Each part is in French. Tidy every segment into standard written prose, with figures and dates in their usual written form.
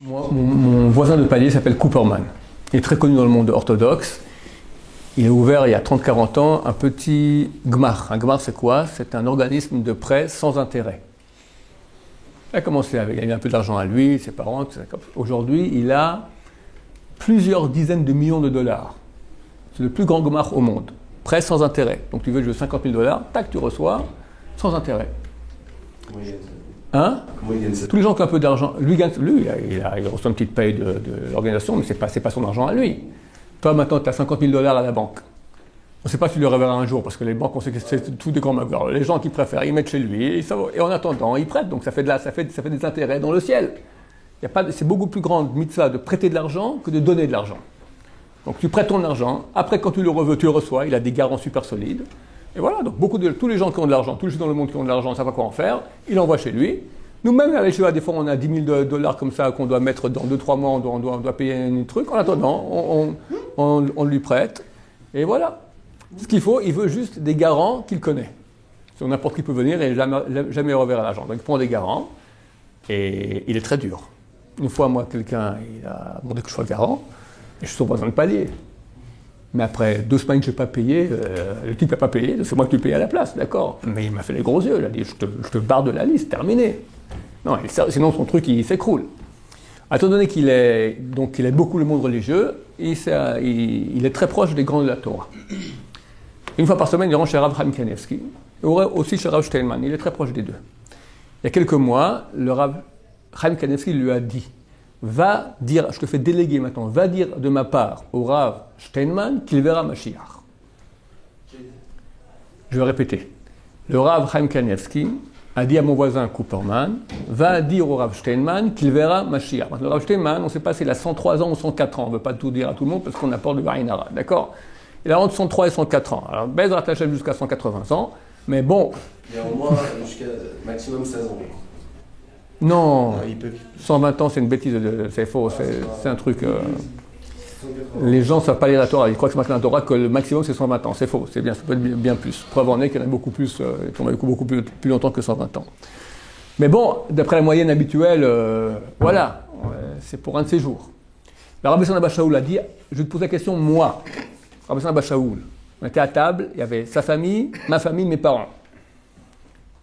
Mon voisin de palier s'appelle Cooperman. Il est très connu dans le monde orthodoxe. Il a ouvert il y a 30-40 ans un petit gmar. Un gmar, c'est quoi? C'est un organisme de prêt sans intérêt. Il a commencé avec, il a mis un peu d'argent à lui, ses parents. Aujourd'hui, il a plusieurs dizaines de millions de dollars. C'est le plus grand gmar au monde. Prêt sans intérêt. Donc tu veux jouer 50 000 $, tac, tu reçois, sans intérêt. Hein? Tous les gens qui ont un peu d'argent, lui, il reçoit une petite paye de l'organisation, mais c'est pas son argent à lui. Toi, maintenant, tu as 50 000 $ à la banque. On ne sait pas si tu le reverras un jour, parce que les banques, on sait que c'est tout des grands magots. Les gens qui préfèrent, ils mettent chez lui, et en attendant, ils prêtent. Donc ça fait des intérêts dans le ciel. C'est beaucoup plus grande mitzvah de prêter de l'argent que de donner de l'argent. Donc tu prêtes ton argent, après quand tu le veux, tu le reçois, il a des garants super solides. Et voilà, donc tous les gens qui ont de l'argent, tous les gens dans le monde qui ont de l'argent, ne savent pas quoi en faire, il l'envoie chez lui. Nous-mêmes, avec Shiva, des fois, on a 10 000 $ comme ça qu'on doit mettre dans 2-3 mois, on doit payer un truc. En attendant, on lui prête. Et voilà. Ce qu'il faut, il veut juste des garants qu'il connaît. Sur n'importe qui peut venir et jamais reverra l'argent. Donc il prend des garants et il est très dur. Une fois, moi, quelqu'un il a demandé que je sois garant et je suis son voisin de palier. Mais après 2 semaines que je n'ai pas payé, le type n'a pas payé, c'est moi qui lui paye à la place, d'accord. Mais il m'a fait les gros yeux, il a dit je te barre de la liste, terminé. Non, sinon son truc il s'écroule. Étant donné qu'il aime beaucoup le monde religieux, il est très proche des grands de la Torah. Une fois par semaine, il rentre chez Rav Chaim Kanievsky, et aussi chez Rav Steinman, il est très proche des deux. Il y a quelques mois, le Rav Chaim Kanievsky lui a dit va dire, je te fais déléguer maintenant, va dire de ma part au Rav Steinman qu'il verra Mashiach. Je vais répéter. Le Rav Chaim Kanievsky a dit à mon voisin Cooperman, va dire au Rav Steinman qu'il verra Mashiach. Maintenant, le Rav Steinman, on ne sait pas s'il a 103 ans ou 104 ans, on ne veut pas tout dire à tout le monde parce qu'on apporte de Varinara, d'accord? Il a entre 103 et 104 ans. Alors, Bezrat Hashem jusqu'à 180 ans, mais bon. Il y a au moins jusqu'à maximum 16 ans. Non, 120 ans, c'est une bêtise, c'est faux, c'est un truc. Les gens ne savent pas lire la Torah, ils croient que c'est marqué dans la Torah que le maximum c'est 120 ans, c'est faux, c'est bien, ça peut être bien plus. Preuve en est qu'il y en a beaucoup plus, qui ont vécu beaucoup plus longtemps que 120 ans. Mais bon, d'après la moyenne habituelle, voilà, c'est pour un de ces jours. Le Rabbi Abba Shaul a dit, je vais te poser la question, moi, Rabbi Abba Shaul, on était à table, il y avait sa famille, ma famille, mes parents.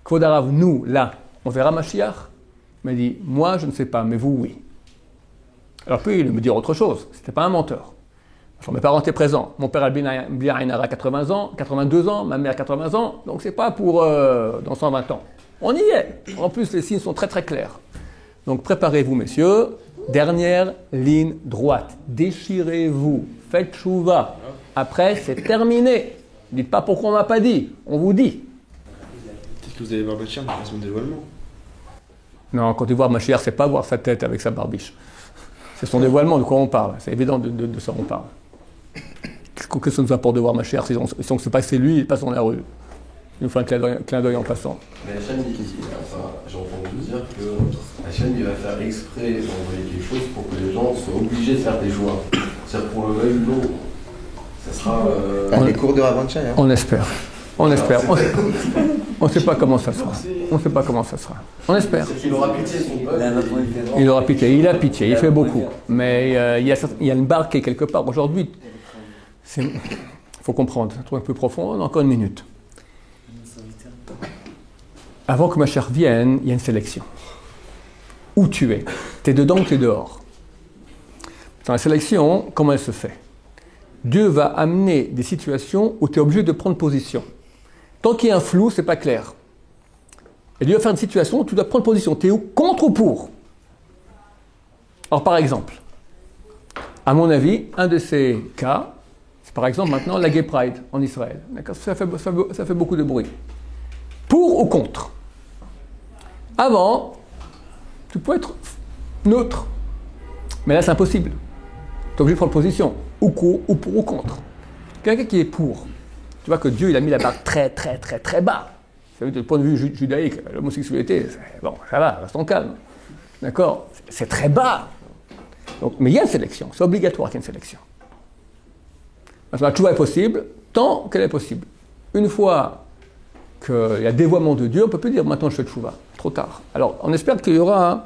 Kvodarav, nous, là, on verra Mashiach? Il m'a dit, moi je ne sais pas, mais vous, oui. Alors puis il me dire autre chose, c'était pas un menteur. Enfin, mes parents étaient présents. Mon père a 80 ans, 82 ans, ma mère 80 ans, donc c'est pas pour dans 120 ans. On y est. En plus, les signes sont très très clairs. Donc préparez-vous, messieurs. Dernière ligne droite. Déchirez-vous. Faites chouva. Après, c'est terminé. Dites pas pourquoi on m'a pas dit. On vous dit. Peut-être que vous allez voir Mashiach dans son dévoilement. Non, quand tu vois Mashiach, c'est pas voir sa tête avec sa barbiche. C'est son dévoilement, de quoi on parle. C'est évident de ça on parle. Qu'est-ce que ça nous apporte de voir Mashiach si on ne sait pas que c'est lui, il passe dans la rue. Il nous fait un clin d'œil en passant. Mais Hachem, j'ai entendu dire que Hachem, il va faire exprès d'envoyer quelque chose pour que les gens soient obligés de faire des choix. C'est-à-dire pour le même non, ça sera... les cours de Ravanchai, hein. On espère. On espère. On ne sait pas comment ça sera. On ne sait pas comment ça sera. On espère. Il aura pitié de son peuple. Il aura pitié. Il a pitié. Il fait beaucoup. Mais il y a une barre qui est quelque part. Aujourd'hui, il faut comprendre. Un truc un peu profond. On a encore une minute. Avant que Mashiach vienne, il y a une sélection. Où tu es? Tu es dedans ou tu es dehors? Dans la sélection, comment elle se fait? Dieu va amener des situations où tu es obligé de prendre position. Tant qu'il y a un flou, c'est pas clair. Et Dieu va faire une situation où tu dois prendre position. Tu es contre ou pour? Alors par exemple, à mon avis, un de ces cas, c'est par exemple maintenant la Gay Pride en Israël. D'accord? Ça fait beaucoup de bruit. Pour ou contre? Avant, tu peux être neutre. Mais là, c'est impossible. Tu es obligé de prendre position. Ou pour ou contre. Quelqu'un qui est pour, tu vois que Dieu il a mis la barre très très très très bas. Ça veut dire, du point de vue judaïque, l'homosexualité, bon, ça va, restons calmes. D'accord? C'est très bas. Donc, mais il y a une sélection, c'est obligatoire qu'il y ait une sélection. Maintenant, la tchouva est possible tant qu'elle est possible. Une fois qu'il y a dévoiement de Dieu, on ne peut plus dire maintenant je fais tchouva, trop tard. Alors on espère qu'il y aura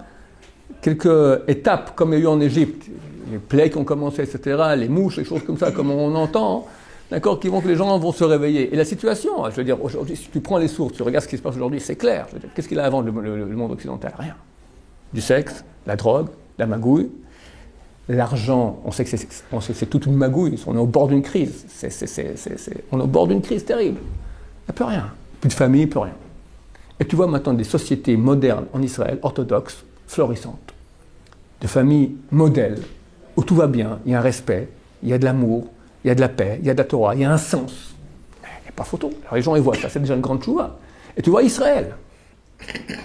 quelques étapes, comme il y a eu en Égypte, les plaies qui ont commencé, etc., les mouches, les choses comme ça, comme on entend, d'accord, qui vont que les gens vont se réveiller. Et la situation, je veux dire, aujourd'hui, si tu prends les sources, tu regardes ce qui se passe aujourd'hui, c'est clair. Je veux dire, qu'est-ce qu'il a avant le monde occidental? Rien. Du sexe, la drogue, la magouille. L'argent, on sait que c'est toute une magouille, on est au bord d'une crise. On est au bord d'une crise terrible. Il n'y a plus rien. Plus de famille, plus rien. Et tu vois maintenant des sociétés modernes en Israël, orthodoxes, florissantes. De familles modèles, où tout va bien, il y a un respect, il y a de l'amour, il y a de la paix, il y a de la Torah, il y a un sens. Il n'y a pas photo. Alors les gens, ils voient ça, c'est déjà une grande chouva. Et tu vois Israël.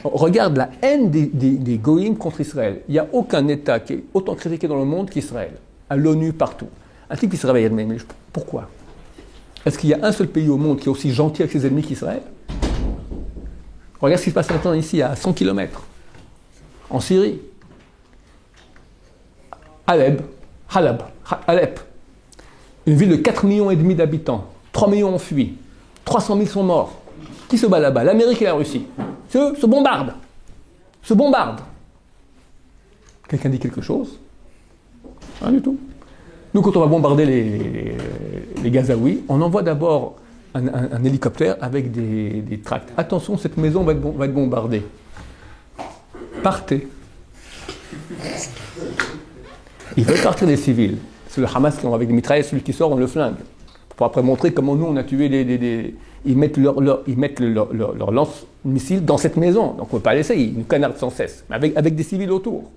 Regarde la haine des goïms contre Israël. Il n'y a aucun État qui est autant critiqué dans le monde qu'Israël. À l'ONU, partout. Un type qui se réveille, mais pourquoi? Est-ce qu'il y a un seul pays au monde qui est aussi gentil avec ses ennemis qu'Israël? Regarde ce qui se passe maintenant ici, à 100 km, en Syrie. Alep, une ville de 4,5 millions d'habitants. 3 millions ont fui. 300 000 sont morts. Qui se bat là-bas? L'Amérique et la Russie. Eux se bombardent. Quelqu'un dit quelque chose? Rien du tout. Nous, quand on va bombarder les Gazaouis, on envoie d'abord un hélicoptère avec des tracts. Attention, cette maison va être bombardée. Partez. Ils veulent partir des civils. C'est le Hamas qui, avec des mitraillettes, celui qui sort, on le flingue. Pour après montrer comment nous, on a tué Ils mettent leur lance-missiles dans cette maison. Donc on ne peut pas laisser, ils nous canardent sans cesse. Mais avec des civils autour.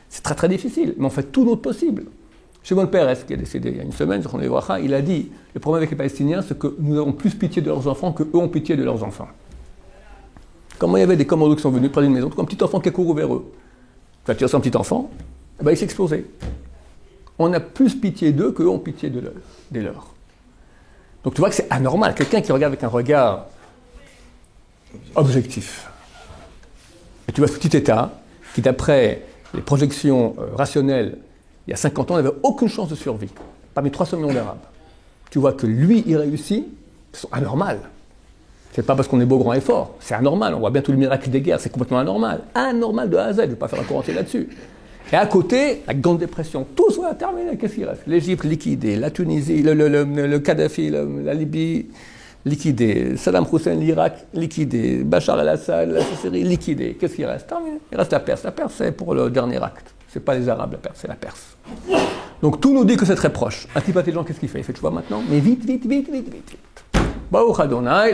C'est très très difficile, mais on fait tout notre possible. Shimon Peres, qui est décédé il y a une semaine, il a dit, le problème avec les Palestiniens, c'est que nous avons plus pitié de leurs enfants qu'eux ont pitié de leurs enfants. Comment il y avait des commandos qui sont venus près d'une maison, comme un petit enfant qui a couru vers eux. Tu vas tirer sur un petit enfant, il s'est explosé. On a plus pitié d'eux qu'eux ont pitié des leurs. Donc tu vois que c'est anormal. Quelqu'un qui regarde avec un regard objectif. Et tu vois ce petit État qui, d'après les projections rationnelles, il y a 50 ans, n'avait aucune chance de survie. Parmi 300 millions d'Arabes. Tu vois que lui, il réussit, c'est anormal. C'est pas parce qu'on est beau, grand et fort. C'est anormal. On voit bien tous les miracles des guerres. C'est complètement anormal. Anormal de A à Z. Je ne vais pas faire un cours entier là-dessus. Et à côté, la Grande Dépression, tout soit terminé. Qu'est-ce qu'il reste? L'Égypte liquidée, la Tunisie, le Kadhafi, la Libye liquidée, Saddam Hussein, l'Irak liquidé, Bachar el-Assad, la Syrie liquidée. Qu'est-ce qu'il reste? Terminé. Il reste la Perse. La Perse, c'est pour le dernier acte. C'est pas les Arabes, la Perse, c'est la Perse. Donc tout nous dit que c'est très proche. Un type intelligent, qu'est-ce qu'il fait? Il fait, tu vois maintenant? Mais vite. Baruch Adonai,